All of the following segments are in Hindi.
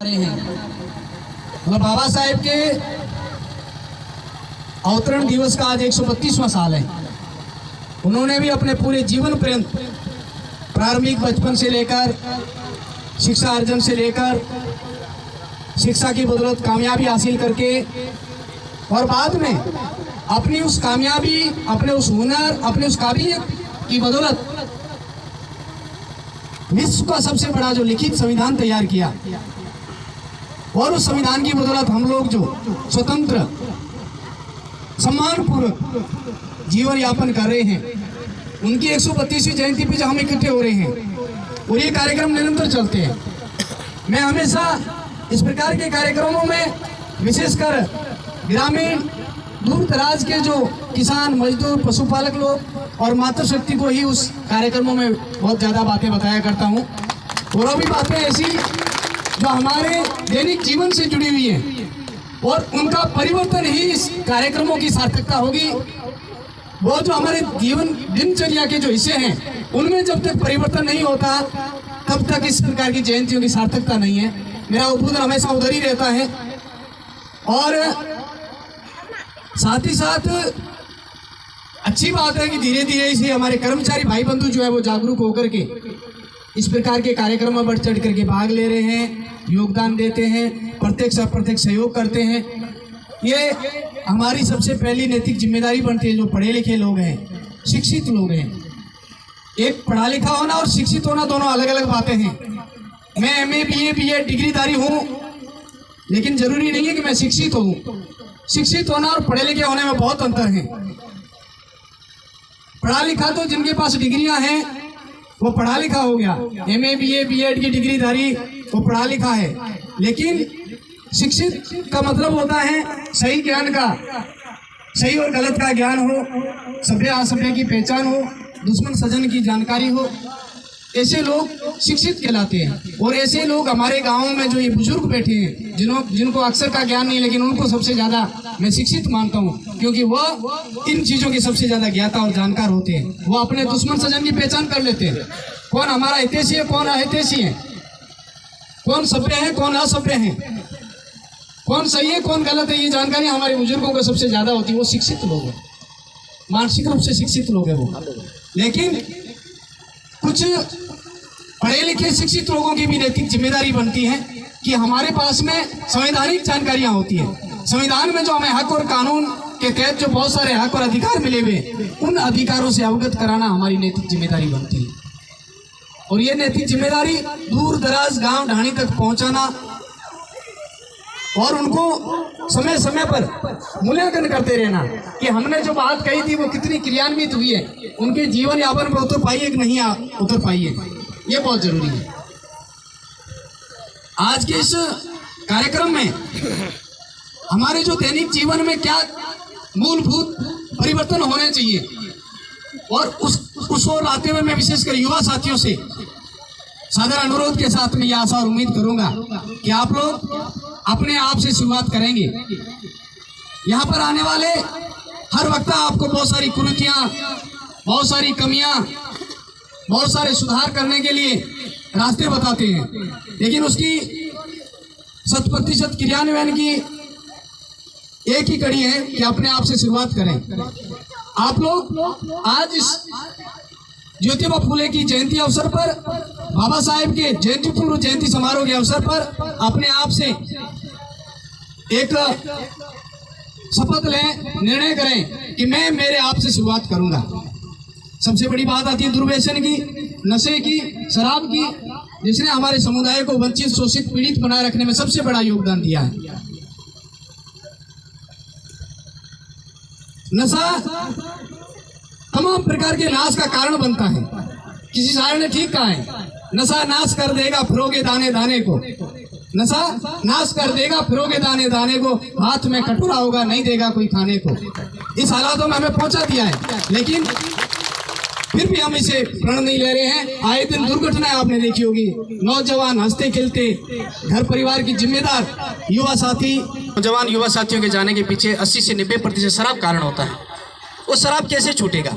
रहे हैं। मतलब बाबा साहेब के अवतरण दिवस का आज 132वां साल है। उन्होंने भी अपने पूरे जीवन पर्यंत प्रारंभिक बचपन से लेकर शिक्षा अर्जन से लेकर शिक्षा की बदौलत कामयाबी हासिल करके और बाद में अपनी उस कामयाबी, अपने उस हुनर, अपने उस काबिलियत की बदौलत विश्व का सबसे बड़ा जो लिखित संविधान तैयार किया और उस संविधान की बदौलत हम लोग जो स्वतंत्र सम्मानपूर्वक जीवन यापन कर रहे हैं, उनकी 132वीं जयंती पे जो हम इकट्ठे हो रहे हैं और ये कार्यक्रम निरंतर चलते हैं। मैं हमेशा इस प्रकार के कार्यक्रमों में विशेषकर ग्रामीण दूर दराज के जो किसान, मजदूर, पशुपालक लोग और मातृशक्ति को ही उस कार्यक्रमों में बहुत ज़्यादा बातें बताया करता हूँ। और भी बातें ऐसी जो हमारे दैनिक जीवन से जुड़ी हुई हैं और उनका परिवर्तन ही इस कार्यक्रमों की सार्थकता होगी। वो जो हमारे जीवन दिनचर्या के जो हिस्से हैं उनमें जब तक परिवर्तन नहीं होता तब तक इस प्रकार की जयंतियों की सार्थकता नहीं है। मेरा उद्बोधन हमेशा उधर ही रहता है। और साथ ही साथ अच्छी बात है कि धीरे धीरे इसे हमारे कर्मचारी भाई बंधु जो है वो जागरूक होकर के इस प्रकार के कार्यक्रम में बढ़ चढ़ करके भाग ले रहे हैं, योगदान देते हैं, प्रत्यक्ष अप्रत्यक्ष सहयोग करते हैं। ये हमारी सबसे पहली नैतिक जिम्मेदारी बनती है। जो पढ़े लिखे लोग हैं, शिक्षित लोग हैं, एक पढ़ा लिखा होना और शिक्षित होना दोनों अलग अलग बातें हैं। मैं MA BA BEd डिग्रीधारी हूँ, लेकिन जरूरी नहीं है कि मैं शिक्षित हूँ। शिक्षित होना और पढ़े लिखे होने में बहुत अंतर है। पढ़ा लिखा तो जिनके पास डिग्रियां हैं वो पढ़ा लिखा हो गया, MA BA BEd की डिग्रीधारी वो पढ़ा लिखा है। लेकिन शिक्षित का मतलब होता है सही ज्ञान का, सही और गलत का ज्ञान हो, सभ्य असभ्य की पहचान हो, दुश्मन सजन की जानकारी हो। ऐसे लोग शिक्षित कहलाते हैं। और ऐसे लोग हमारे गांवों में जो ये बुजुर्ग बैठे हैं, जिनको अक्षर का ज्ञान नहीं, लेकिन उनको सबसे ज्यादा मैं शिक्षित मानता हूँ, क्योंकि वह इन चीजों के सबसे ज्यादा ज्ञाता और जानकार होते हैं। वो अपने दुश्मन सजन की पहचान कर लेते हैं, कौन हमारा हितैषी है, कौन अहितैषी है, कौन सभ्य है, कौन असभ्य है, कौन सही है, कौन गलत है। ये जानकारी हमारे बुजुर्गों को सबसे ज्यादा होती है। वो शिक्षित लोग हैं, मानसिक रूप से शिक्षित लोग हैं वो। लेकिन कुछ पढ़े लिखे शिक्षित लोगों की भी नैतिक जिम्मेदारी बनती है कि हमारे पास में संवैधानिक जानकारियां होती है। संविधान में जो हमें हक और कानून के तहत जो बहुत सारे हक और अधिकार मिले हुए, उन अधिकारों से अवगत कराना हमारी नैतिक जिम्मेदारी बनती है। और ये नैतिक जिम्मेदारी दूर दराज गांव ढाणी तक पहुंचाना और उनको समय समय पर मूल्यांकन करते रहना कि हमने जो बात कही थी वो कितनी क्रियान्वित हुई है, उनके जीवन यापन पर उतर पाई है कि नहीं उतर पाई है। ये बहुत जरूरी है। आज के इस कार्यक्रम में हमारे जो दैनिक जीवन में क्या मूलभूत परिवर्तन होने चाहिए, और उस ओर आते हुए मैं विशेषकर युवा साथियों से सादर अनुरोध के साथ में यह आशा और उम्मीद करूंगा कि आप लोग अपने आप से शुरुआत करेंगे। यहाँ पर आने वाले हर वक्त आपको बहुत सारी कुरीतियां, बहुत सारी कमियां, बहुत सारे सुधार करने के लिए रास्ते बताते हैं, लेकिन उसकी 100% क्रियान्वयन की एक ही कड़ी है कि अपने आप से शुरुआत करें। आप लोग आज इस ज्योतिबा फूले की जयंती अवसर पर, बाबा साहेब के जयंती पूर्व जयंती समारोह के अवसर पर अपने आप से एक शपथ लें, निर्णय करें कि मैं मेरे आप से शुरुआत करूंगा। सबसे बड़ी बात आती है दुर्व्यसन की, नशे की, शराब की, जिसने हमारे समुदाय को वंचित, शोषित, पीड़ित बनाए रखने में सबसे बड़ा योगदान दिया है। नशा तमाम प्रकार के नाश का कारण बनता है। किसी शायर ने ठीक कहा है, नशा नाश कर देगा फिरोगे दाने दाने को, नशा नाश कर देगा फिरोगे दाने दाने को, हाथ में कटोरा होगा नहीं देगा कोई खाने को। इस हालातों में हमें पहुंचा दिया है, लेकिन फिर भी हम इसे प्रण नहीं ले रहे हैं। आए दिन दुर्घटनाएं आपने देखी होगी, नौजवान हंसते खेलते घर परिवार की जिम्मेदार युवा साथी, नौजवान युवा साथियों के जाने के पीछे 80 से 90% शराब कारण होता है। वो शराब कैसे छूटेगा?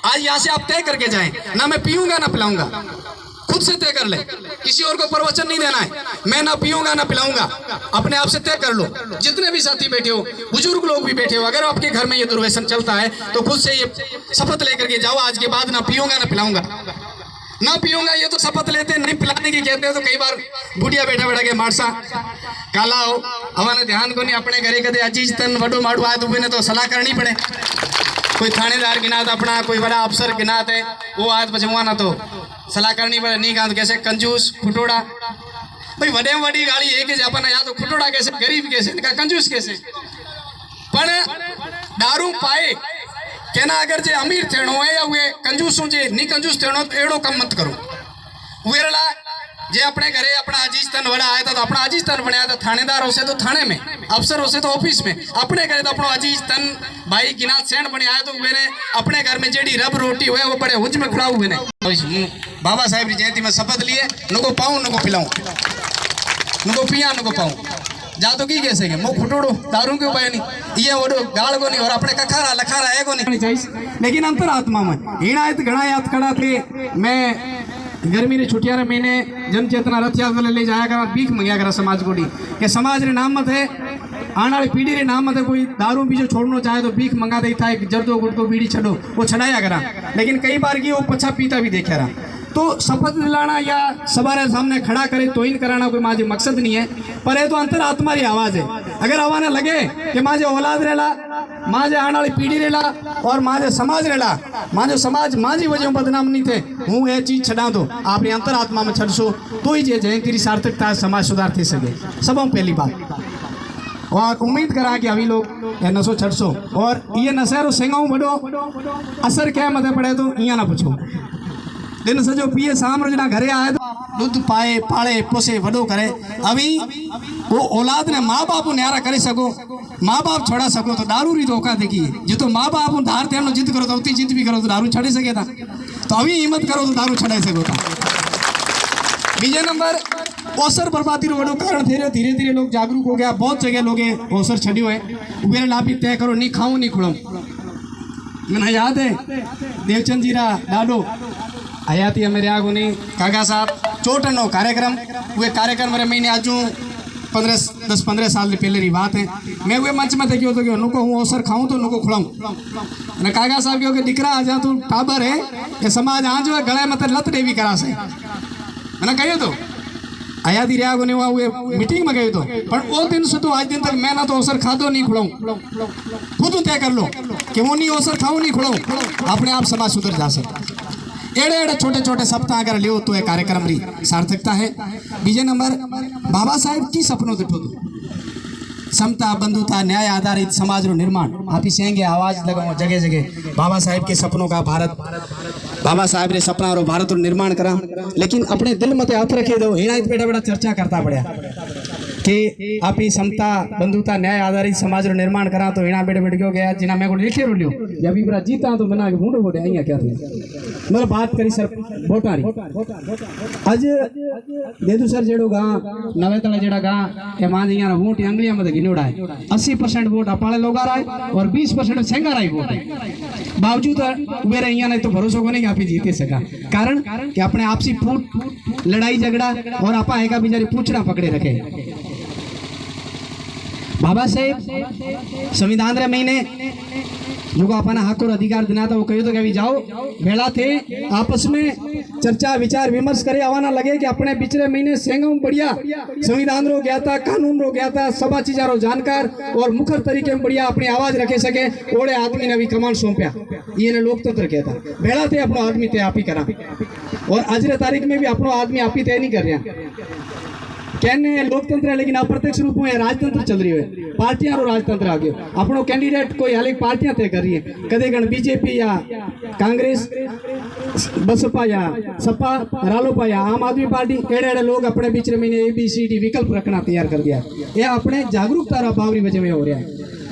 आज यहाँ से आप तय करके जाएं, ना मैं पीऊंगा ना पिलाऊंगा। खुद से तय कर ले, किसी और को प्रवचन नहीं देना है। मैं ना पीऊंगा ना पिलाऊंगा, अपने आप से तय कर लो। जितने भी साथी बैठे हो, बुजुर्ग लोग भी बैठे हो, अगर आपके घर में ये दुर्व्यसन चलता है तो खुद से ये शपथ लेकर के जाओ, आज के बाद ना पीऊंगा ना पिलाऊंगा। ना पीऊंगा ये तो शपथ लेते, नहीं पिलाने की कहते हो तो कई बार बुढ़िया बैठा बैठा के मारसा काला हो हमारे ध्यान को नहीं, अपने घरे कदे अजीज तन वडो माड़ू आए तो ने तो सलाह करनी पड़े। कोई थानेदार गिनात अपना, कोई बड़ा अफसर गिनात है, वो आज बचवा ना तो सलाह करनी पड़े। नहीं कहा तो कैसे कंजूस खुटोड़ा, भाई वडे में वडी गाड़ी एक ही जापना, या तो खुटोड़ा कैसे, गरीब कैसे, इनका कंजूस कैसे। पर दारू पाए कहना अगर जे अमीर थियणो है या वे कंजूस हो, जे नहीं कंजूस थियणो तो एड़ो कम मत करो। वेरला जे अपने घरे अपना अजीज तन वड़ा आया था तो अपना अजीज तन बनाया था, थानेदार हो से तो थाने में, अफसर हो से तो ऑफिस में, अपने घरे तो अपना अजीज तन भाई गिनात सेठ बने आया तो मैंने अपने घर में जेडी रब रोटी हुए वो बड़े हुज में खड़ा हुए ने। बाबा साहेब की जयंती में शपथ लिए, नुको पाऊं नुको पिलाऊं, नुको पिया नुको पाऊं, जा तो की कैसे के मुँह फुटोड़ो दारू के उपाय नहीं, ये वो गाल को नहीं और अपने कखारा लखारा है को नहीं चाहिए। लेकिन अंतरात्मा में हिणायत घना याद खड़ा थे। मैं गर्मी री छुट्टियां रे महीने जन चेतना रथ यात्रा ले जाया करा, भीख मंगया करा समाज को डी के समाज रे नाम मत है, आने वाली पीढ़ी रे नाम मत है। कोई दारू बीजो छोड़ना चाहे तो भीख मंगा दे था, जर्दो गुड़को बीड़ी छड़ो वो छड़ाया करा। लेकिन कई बार की वो पछा पीता भी देखा रहा। तो शपथ दिलाना या सवारे सामने खड़ा करे तो इन कराना कोई माजे मकसद नहीं है, पर ये तो अंतरात्मा री आवाज है। अगर आवाने लगे कि माजे औलाद रेला, माजे आने वाली पीढ़ी रेला और माजे समाज रेला, माजे समाज माजी वजह बदनाम नहीं थे, हूँ ये चीज छड़ा दो आपने अंतरात्मा में छड़सो तो ही जे जयंती री सार्थकता समाज सुधार थी सके। सबों पहली बात और उम्मीद करा कि अभी लोग नशो छड़सो और ये नशेरो सेंगाऊ बड़ो असर क्या मत पड़े तो इं ना पूछो। दिन सजो पिए शाम रोजना घरे आए तो दूध पाए पाले पोसे वडो करे। अभी वो औलाद ने माँ बाप न्यारा करे सको, माँ बाप छोड़ा सको तो दारू री धोखा देखिए। जो तो माँ बाप धार थे जिद करो तो उतनी जिद भी करो तो दारू छड़े सके था, तो अभी हिम्मत करो तो दारू छड़ाई सको था। बीजे नंबर अवसर बर्बादी रो वडो कारण थे, धीरे धीरे लोग जागरूक हो गया। बहुत जगह लोग अवसर छड़ियो है, मेरे लाभी तय करो नहीं खाऊं नहीं खुड़ो। मैंने याद है देवचंद जी रा डाडो आया थी मेरे आगो नहीं काका साहब चोटनो कार्यक्रम, वे कार्यक्रम मेरे महीने आजू 10-15 साल पहले की बात है। मैं वे मंच में देखियो तो कि नुको हूँ अवसर खाऊं तो नुको खुड़ाऊं ने काका साहब क्योंकि दिकरा आ जा तू टाबर है कि समाज आ जो गले मत लत देवी करा से मैंने कहियो तो आया थी रिया ने हुए मीटिंग में गए तो, पर वो दिन से तो आज दिन तक मैं ना तो अवसर खादो नहीं खुड़ाऊं, खुद तय कर लो कि वो नहीं अवसर खाऊं नहीं खुड़ाऊं, अपने आप समाज सुधर जा सकता। एड़े एड़े छोटे छोटे सप्ताह अगर लियो तो ये कार्यक्रम री सार्थकता है। बीजे नंबर बाबा साहेब की सपनों दिठो तो समता बंधुता न्याय आधारित समाज रो निर्माण आप ही सेंगे आवाज लगाओ जगह जगह बाबा साहेब के सपनों का भारत, बाबा साहेब रे सपना रो भारत रो निर्माण करा। लेकिन अपने दिल मते हाथ रखे दो हिना बेटा बेटा चर्चा करता पड़ा कि आप ही समता बंधुता न्याय आधारित समाज रो निर्माण करा तो हिना बेटे बेटे क्यों गया जिना मैं को लिखे रो लियो जब भी पूरा जीता तो बना के बूढ़ो बोटे अइया क्या थे मतलब बात करी सर वोटारी आज देदू सर जेड़ो गा नवेतला जेड़ा गा के मान इया वोट अंगलिया में गिनोड़ा है 80% वोट अपाले लोग आ रहा है और 20% सेंगारा ही वोट है। बावजूद मेरे इया नहीं तो भरोसा को नहीं कि आप ही जीते सका, कारण कि अपने आपसी फूट लड़ाई झगड़ा और आपा है का बिचारी पूछना पकड़े रखे। बाबा साहेब संविधान रे महीने जो अपना हक और अधिकार देना था वो कहो तो कि जाओ भेड़ा थे आपस में चर्चा विचार विमर्श करे आवाना लगे कि अपने पिछले महीने सेंगम बढ़िया संविधान रो गया था, कानून रो गया था, सभा चीजा रो जानकार और मुखर तरीके में बढ़िया अपनी आवाज रखे सके ओड़े आदमी ने भी कमान सौंपया। ये ने लोकतंत्र कहता भेड़ा थे अपनो आदमी ते आप ही करा और आज रे तारीख में भी अपनो आदमी आप ही तय नहीं कर रहा। कहने लोकतंत्र है लेकिन अप्रत्यक्ष रूप में राजतंत्र चल रही है, पार्टियां राजतंत्र आ गया। अपनो कैंडिडेट कोई हाल पार्टियां तय कर रही है, कदे गण बीजेपी या कांग्रेस बसपा या सपा रालोपा या आम आदमी पार्टी एड़े एड़े लोग अपने बीच में ABCD विकल्प रखना तैयार कर दिया। ये अपने जागरूकता भाव की वजह में हो रहा है।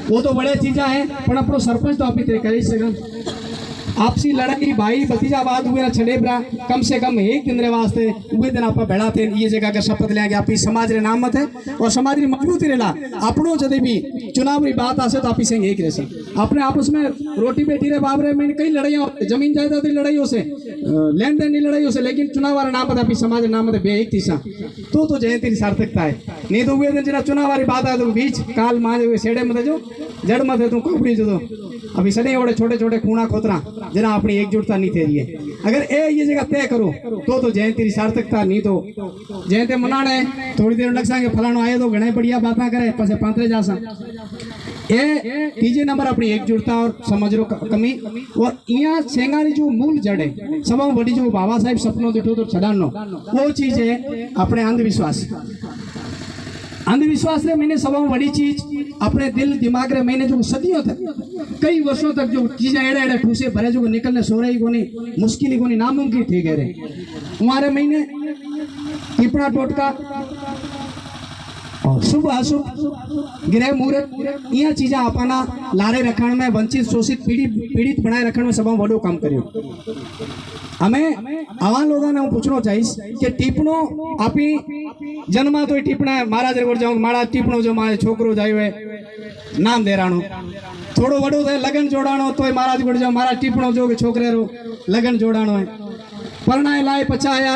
वो तो बड़े चीजा है पर अपनो सरपंच तो आप ही तय कर ही सका। आपसी लड़ाई भाई भतीजावाद हुए ना छड़ेबरा कम से कम एक दिन रे वास्ते वे दिन आप बैठा थे ये जगह का शपथ लेंगे आप समाज रे नाम मत है और समाज री मजबूती रेला अपनों जदे भी चुनाव री बात आसे तो आप ही संग एक रहे अपने आपस में रोटी बेटी रे बाबरे में कई लड़ाइयाँ जमीन जायदाद लड़ाइयों से लेन देन लड़ाइयों से लेकिन चुनाव वाला नाम आप समाज नाम मत बे एक तीसा तो जयंती की सार्थकता है नहीं तो वे दिन जरा चुनाव वाली बात आए तो बीच काल माँ सेड़े मत जो जड़ मत है तू खोपड़ी जो अभी सड़े ओड़े छोटे छोटे खूणा खोतरा जना अपनी एकजुटता नहीं थे रही है अगर ये जगह तय करो तो जयंती की सार्थकता नहीं तो जयंती मनाने थोड़ी देर लग संगे फलाणो आए तो घणे बढ़िया बातें करे पासे पांतरे जा सा ये तीजे नंबर अपनी एकजुटता और समझ रो कमी और यहाँ सेंगारी जो मूल जड़ है सब बड़ी जो बाबा साहेब सपनों दिठो तो छड़ानो वो चीज है अपने अंधविश्वास अंधविश्वास रे मैंने सब बड़ी चीज अपने दिल दिमाग रे मैंने जो सदियों तक कई वर्षों तक जो चीजें एड़े एड़े ठूसे भरे जो निकलने सो रही कोनी मुश्किल ही कोनी नामुमकिन थी गए हमारे महीने टिपड़ा टोटका शुभ अशुभ गृह मुहूर्त यह चीजा अपना लारे रखण में वंचित शोषित पीड़ित बनाए रखण में सब बड़ो काम करियो हमें आवा लोगों ने पूछना चाहिए कि टीपणो आपी जन्मा तो टीपणा महाराज रे जाऊं महाराज टीपणो जो मारे छोकरो जायो है नाम देराणो थोड़ो वडो थे लगन जोड़ाणो तो महाराज गोड़ जाओ महाराज टीपणो जो के छोकरे रो लगन जोड़ाणो है परणाए लाए पछाया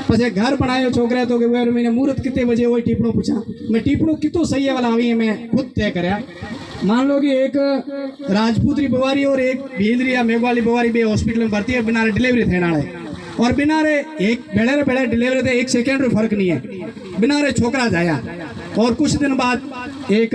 पछे घर बनायो छोकरे तो के वे मैंने मुहूर्त कितने बजे वो टीपणो पूछा मैं टीपणो कितो सही है वाला अभी मैं खुद तय करया मान लो कि एक राजपूतरी बवारी और एक भीलरी या मेघवाली बवारी बे हॉस्पिटल में भर्ती है बिना डिलीवरी थे नाले और बिना रे एक बेड़े डिलीवरी थे एक सेकेंड रो फर्क नहीं है बिना रे छोकरा जाया और कुछ दिन बाद एक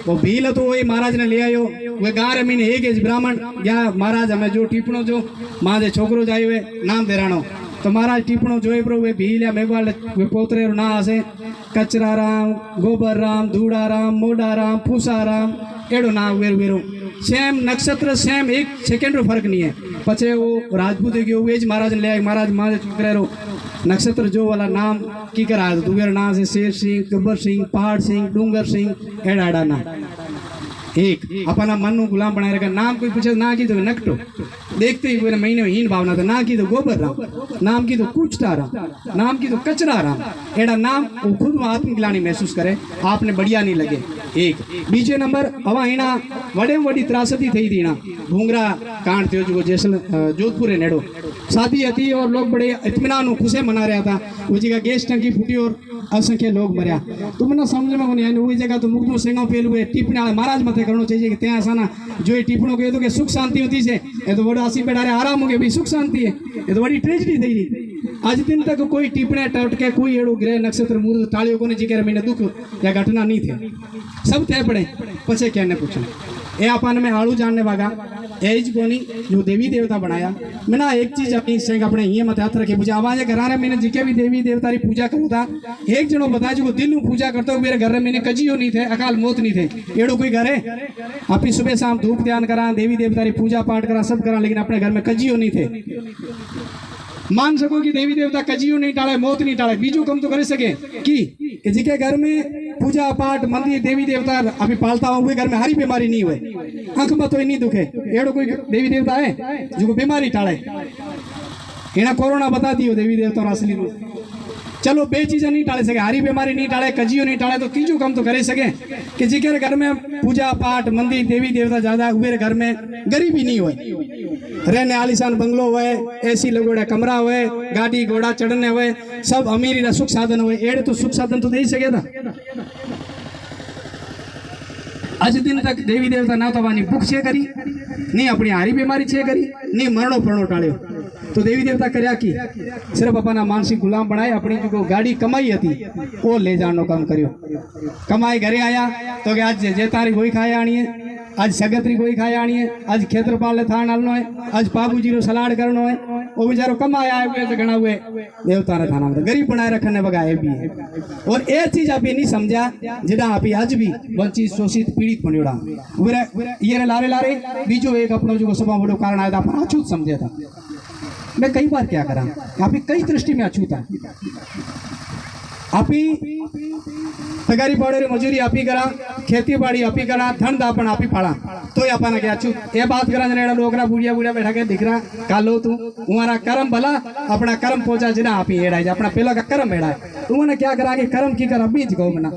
वो भील तो वही महाराज ने ले आयो वे गाँव रे महीने एक ब्राह्मण या महाराज हमें जो टीपणो जो माँ जे छोकरो जाए वे नाम देराणो तो महाराज टीपणो जोए प्रो वे भील या मेघवाल वे पोतरे ना हसे कचरा राम गोबर राम धूड़ा राम मोड़ा राम फूसा राम एड़ो नाम वेर वेरो सेम नक्षत्र सेम एक सेकेंड रो फर्क नहीं है पछे वो राजपूत गयो वेज महाराज ने ले आए महाराज माँ छोकरे रो नक्षत्र जो वाला नाम की करा तो वेर नाम से शेर सिंह गब्बर सिंह पहाड़ सिंह डूंगर सिंह एड़ा एड़ा ना एक अपना मन नु गुलाम बनाए रखा नाम कोई पूछे ना की तो नकटो देखते ही पूरे महीने में हीन भावना था ना की तो गोबर राम नाम की तो कुचटा राम नाम की तो कचरा राम एड़ा नाम वो खुद आत्मग्लानी महसूस करे आपने बढ़िया नहीं लगे एक बीजे नंबर हवा हिना वडे वडी त्रासदी थी थी ना भूंगरा कांड थयो जो जैसल जोधपुर रे नेड़ो शादी थी और लोग बड़े इत्मीनान खुशे मना रहा था वो जगह गैस टंकी फूटी और असंख्य लोग मरिया तो मैंने समझ में नहीं वो जगह तो मुकदो सेंगा पेल हुए टिप्पणी महाराज मथे करना चाहिए कि त्या साना जो टिप्पणो कहे तो कि सुख शांति होती है ये तो बड़ा आसी बेड़ारे आराम हो गए भाई सुख शांति है ये तो बड़ी ट्रेजिडी थी रही आज दिन तक कोई टिप्पणी टटके कोई एड़ो ग्रह नक्षत्र मुहूर्त तालियों को नहीं मैंने दुख या घटना नहीं थे सब तय पड़े पछे क्या ने पूछा ये अपन में आड़ू जानने वागा एज कोनी जो देवी देवता बनाया मैंने एक चीज अपनी सेंग अपने ये मत हाथ रखे पूजा आवाज घराने मैंने जिके भी देवी देवता की पूजा करूँ था एक जनो बताया जो दिल में पूजा करता हूँ मेरे घर में मैंने कजियो नहीं थे अकाल मौत नहीं थे एड़ो कोई घर है अपनी सुबह शाम धूप ध्यान करा देवी देवता की पूजा पाठ करा सब करा लेकिन अपने घर में कजियो नहीं थे मान सको कि देवी देवता कजियो नहीं टाले मौत नहीं टाले बीजो कम तो कर सके कि जिके घर में पूजा पाठ मंदिर देवी देवता अभी पालता हो घर में हरी बीमारी नहीं हुए आंख में तो नहीं दुखे एड़ो कोई देवी देवता है जो बीमारी टाले इना कोरोना बता दियो देवी देवता और असली चलो बे चीज़ें नहीं टाले सके हरी बीमारी नहीं टाले कजियो नहीं टाले तो तीजो कम तो करे सके कि जिके घर में पूजा पाठ मंदिर देवी देवता ज्यादा मेरे घर में गरीबी नहीं हुए रहने आलिशान बंगलो हुए एसी लगोड़ा कमरा हुए गाड़ी घोड़ा चढ़ने हुए सब अमीरी ना सुख साधन हुए एड़े तो सुख साधन तो दे ही सके था आज दिन तक देवी देवता ना तो वानी भूख छे करी नहीं अपनी हारी बीमारी छे करी नहीं मरणो परणो टाळ्यो तो देवी देवता कर्या की सिर्फ अपना मानसिक गुलाम बनाए अपनी जो गाड़ी कमाई थी वो ले जानो काम करियो कमाई घरे आया तो कि आज जेतारी गोई खाए आनी है आज सगतरी गोई खाए आनी है आज खेतरपाल थान हलनो है आज बाबूजी रो सलाड करनो है वो बेचारो कमाया हुए तो घना हुए देवता ने थाना गरीब बनाए रखने बगाए भी है और ये चीज आप नहीं समझा जिदा आप आज भी वंचित शोषित पीड़ित बनियोड़ा ये लारे लारे बीजो एक अपनो जो सभा बड़ो कारण आया था अपन अछूत समझे था मैं कई बार क्या करा यहाँ पे कई दृष्टि में अछूत है आप ही तगारी पाड़े मजूरी आप ही करा, खेती बाड़ी आप ही करा, धन दापन आप ही पाड़ा, तो अपन क्या चू ये बात करा जरा लोग बुढ़िया बुढ़िया बैठा के दिख रहा कालो तू तुम्हारा कर्म भला अपना कर्म पहुंचा जना आप ही एड़ा अपना पहला का कर्म एड़ा है उन्होंने क्या करा कि कर्म की कर बीज गो बना।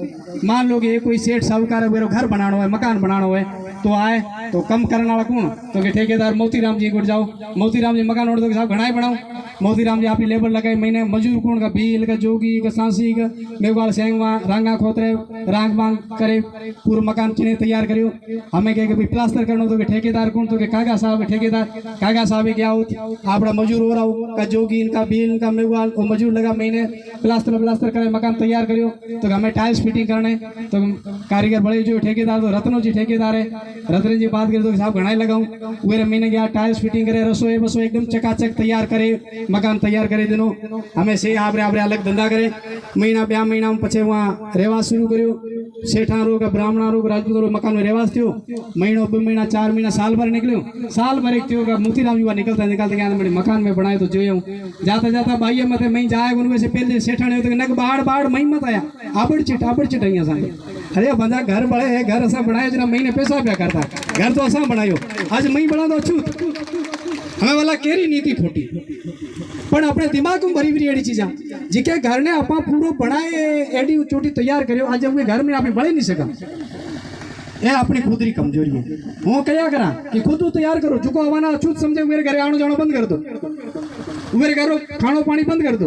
मान लो कि कोई सेठ साहूकार है घर बनाना है मकान बनाना है तो आए तो कम करने वाला कौन तो कि ठेकेदार मोतीराम जी गुट जाओ, मोतीराम जी मकान ओढ़ तो साहब घना ही बनाओ, मोतीराम जी आप ही लेबर लगाए महीने मजूर कौन का भील का जोगी का सांसी का मेघवाल सेंगवा रांगा खोतरे रांग मांग करे पूरा मकान चिन्ह तैयार करियो। हमें कहे कि प्लास्टर करना तो कि ठेकेदार कौन तो कि कागा साहब ठेकेदार कागा साहब क्या हो आपड़ा मजूर हो रहा हो का जोगी इनका भील इनका मेघवाल वो मजूर लगा महीने प्लास्टर करे मकान तैयार करियो। तो हमें टाइल्स फिटिंग करने तो कारीगर बड़े जो ठेकेदार तो रत्नो जी ठेकेदार है, रतन जी बात करें तो साहब घना लगाऊं वे महीने गया टाइल्स फिटिंग करे रसोई बसोई एकदम चकाचक तैयार करे मकान तैयार करे दिनों हमें से आपरे अलग धंधा करे महीना ब्या महीना पछे वहाँ रेवास शुरू करो सेठा रोग ब्राह्मणा रोग राजपूत रोग मकान में रेवास थो महीनों 2 महीना 4 महीना साल भर निकलो साल भर एक थो मोतीराम जी निकलता क्या मेरे मकान में बनाए तो जो जाता जाता भाई मत मई जाए उनमें से पहले सेठा ने तो नक बाढ़ बाढ़ मई मत आया आबड़ चिट अँ सामने अरे बंदा घर बड़े है घर असा बनाए जना महीने पैसा प्या करता घर तो असा बनायो आज मई बना दो अछूत हमें वाला केरी नीति खोटी पण अपने दिमाग में भरी भरी एडी चीजा जिके घर ने आपा पूरो बनाए एडी चोटी तैयार करियो आज वे घर में आप बढ़ी नहीं सका ये अपनी खुद की कमजोरी है। हूँ क्या करा कि खुद तैयार करो चुको आवाना अछूत समझे मेरे घरे आनो जानो बंद कर दो मेरे घर खानो पानी बंद कर दो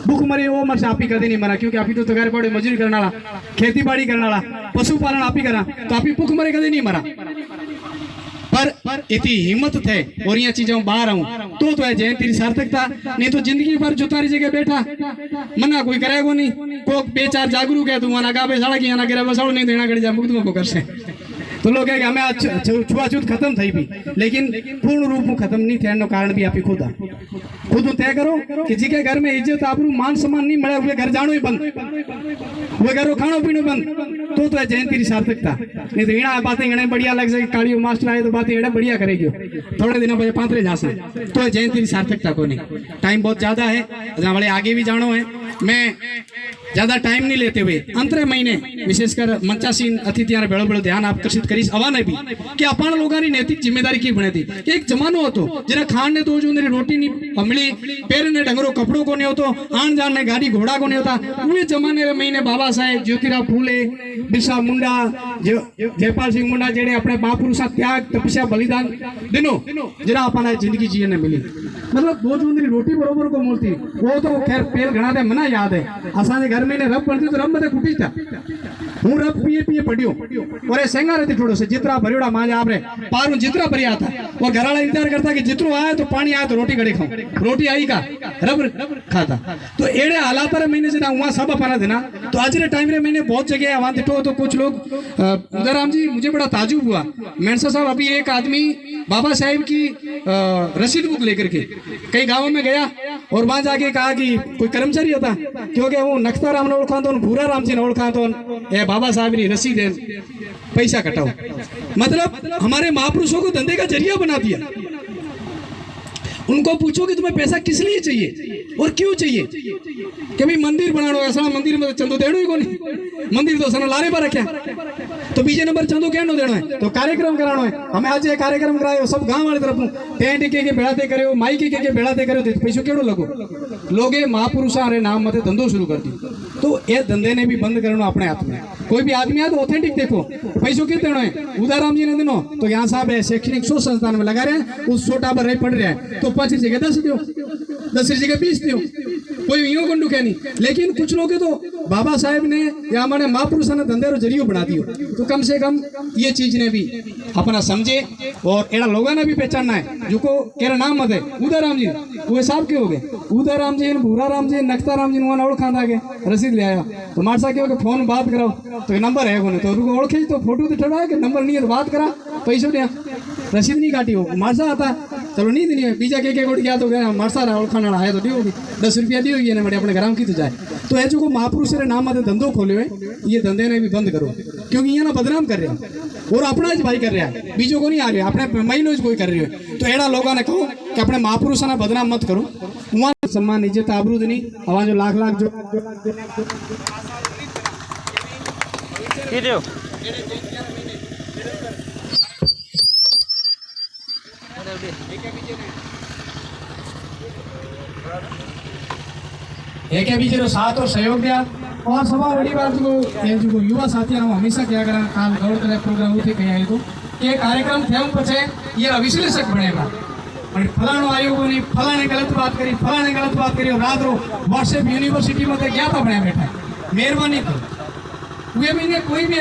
भूख मरे वो मर आप ही कभी नहीं मरा क्योंकि आप ही तो तगार पड़े मजूरी करने वाला खेती बाड़ी करने वाला पशुपालन आप ही करा तो आप ही भूख मरे कभी नहीं मरा पर इतनी हिम्मत थे और ये चीजों बाहर आऊं तो है जय तेरी सार्थकता नहीं तो जिंदगी भर जो तारी जगह बैठा मना कोई करेगा नहीं को 2-4 जागरूक है तुम गाबे साड़ा की ना गिरा बसाड़ो नहीं देना कर जा मुक्त को कर से तो लोग है कि हमें छुआछूत खत्म थी भी लेकिन पूर्ण रूप में खत्म नहीं थे कारण भी आप खुद तय करो कि जिके घर में इज्जत आपरू मान सम्मान नहीं मिले हुए घर जानो ही बंद वो घर खानो पीनो बंद तो है जयंती की सार्थकता नहीं तो इना बातें इन्हें बढ़िया लग सके कालियो मास्टर आए तो बातें इन्हें बढ़िया करेगी थोड़े दिनों बजे 5 जासे तो है जयंती की सार्थकता को नहीं टाइम बहुत ज्यादा है वाले आगे भी जानो है मैं ज्यादा टाइम नहीं लेते हुए अंतरे महीने विशेषकर मंचासीन अतिथियां बेड़ो बेड़ो ध्यान आकर्षित करीश अवाने भी कि अपन लोगों की नैतिक जिम्मेदारी की बने थी एक जमानो होतो जरा खान ने तो जो मेरी रोटी नहीं मिली पैर ने ढंगरो कपड़ों को नहीं होतो आन जान ने गाड़ी घोड़ा को नहीं होता वे जमाने में महीने बाबा साहेब ज्योतिराव फूले बिरसा मुंडा जयपाल सिंह मुंडा जेड़े अपने महापुरुषा त्याग तपस्या बलिदान दिनों जरा अपना जिंदगी जीने मिली मतलब दो जो मेरी रोटी बरोबर को मोलती वो तो खैर पेल घना दे मना याद है असाने घर में ने रब पड़ती तो रब मते कुटी था हूँ रब पिए पिए पड़ियो और ये सेंगा रहती थोड़ो से जितना भरियोड़ा मांझ आप रे पारू जितना भरिया था वो घर वाला इंतजार करता कि जितनो आए तो पानी आए तो रोटी गड़े खाऊं रोटी आई का रब खाता तो एड़े हालात पर महीने से वहाँ सब अपना देना तो आज के टाइम रे मैंने बहुत जगह वहाँ दिखो तो कुछ लोग उदयराम जी मुझे बड़ा ताजुब हुआ मेनसा साहब अभी एक आदमी बाबा साहेब की रसीद बुक लेकर के कई गाँव में गया और वहां जाके कहा कि कोई कर्मचारी होता क्योंकि वो नक्ता राम ने ओळखा तो भूरा राम जी ने ओळखा तो ए बाबा साहब की रसीद है पैसा कटाओ मतलब हमारे महापुरुषों को धंधे का जरिया बना दिया। उनको पूछो कि तुम्हें पैसा किस लिए चाहिए और क्यों चाहिए कि भाई मंदिर बनाना है असला मंदिर में चंदो देनो ही को नहीं मंदिर तो असला लारे पर रखे तो बीजे नंबर चंदो क्या देना है तो कार्यक्रम कराना है हमें आज ये कार्यक्रम करायो सब गांव वाले तरफ टेंट के बेड़ाते करो माइक के बेड़ाते करो तो पैसों केड़ो लगो लोग महापुरुषा रे नाम मते धंधो शुरू कर दी तो ये धंधे ने भी बंद करना अपने हाथ में। कोई भी आदमी है तो ऑथेंटिक देखो पैसों क्यों देना है उदयराम जी ने दिनो तो यहाँ साहब शैक्षणिक शोध संस्थान में लगा रहे हैं उस छोटा पर रही पड़ रहा है तो 5 जगह 10 दो 10 जगह 20 दो कोई यूं को दुखे नहीं लेकिन कुछ लोग तो बाबा साहेब ने या हमारे महापुरुषों ने धंधे रो जरियो बना दियो तो कम से कम ये चीज ने भी अपना समझे और एड़ा लोगों ने भी पहचानना है जो को केरा नाम मत है उदयराम जी वो साहब के हो गए उदयराम जी भूरा राम जी नक्ता राम जी वहाँ ओळखा गए रसीद ले आया तो मार सा के फोन बात कराओ तो नंबर है कोने तो ओळखे तो फोटो तो ठड़ा कि नंबर नहीं है तो बात करा पैसों दिया रसीद नहीं काटी हो मारसा आता चलो नहीं देनी बीजा के गोट गया तो मारसा ओळखाना आया तो दी होगी 10 रुपया दी होगी ने अपने घर की तो जाए तो है जो को महापुरुष रे नाम मत धंधो खोलियो है ये धंधे ने भी बंद करो क्योंकि ये ना बदनाम कर रहे हैं और अपना ज भाई कर रहा है बीजों को नहीं आ रहा अपने महीनों कोई कर रहे हो तो एड़ा लोगों ने कहो कि अपने महापुरुषों ने बदनाम मत करो। सम्मान इज्जत आबरू देनी आवाज लाख लाख जो एक बीजे रो साथ और सहयोग दिया और सभा बड़ी बात जो युवा साथी हमेशा क्या करा काल गौर करे प्रोग्राम उठे कहीं तो ये कार्यक्रम थे पछे ये अविश्लेषक बनेगा और फलाणो आयोग नहीं फलाने गलत बात करी और रात रो व्हाट्सएप यूनिवर्सिटी में गया था बने बैठा मेहरबानी करो वे महीने कोई भी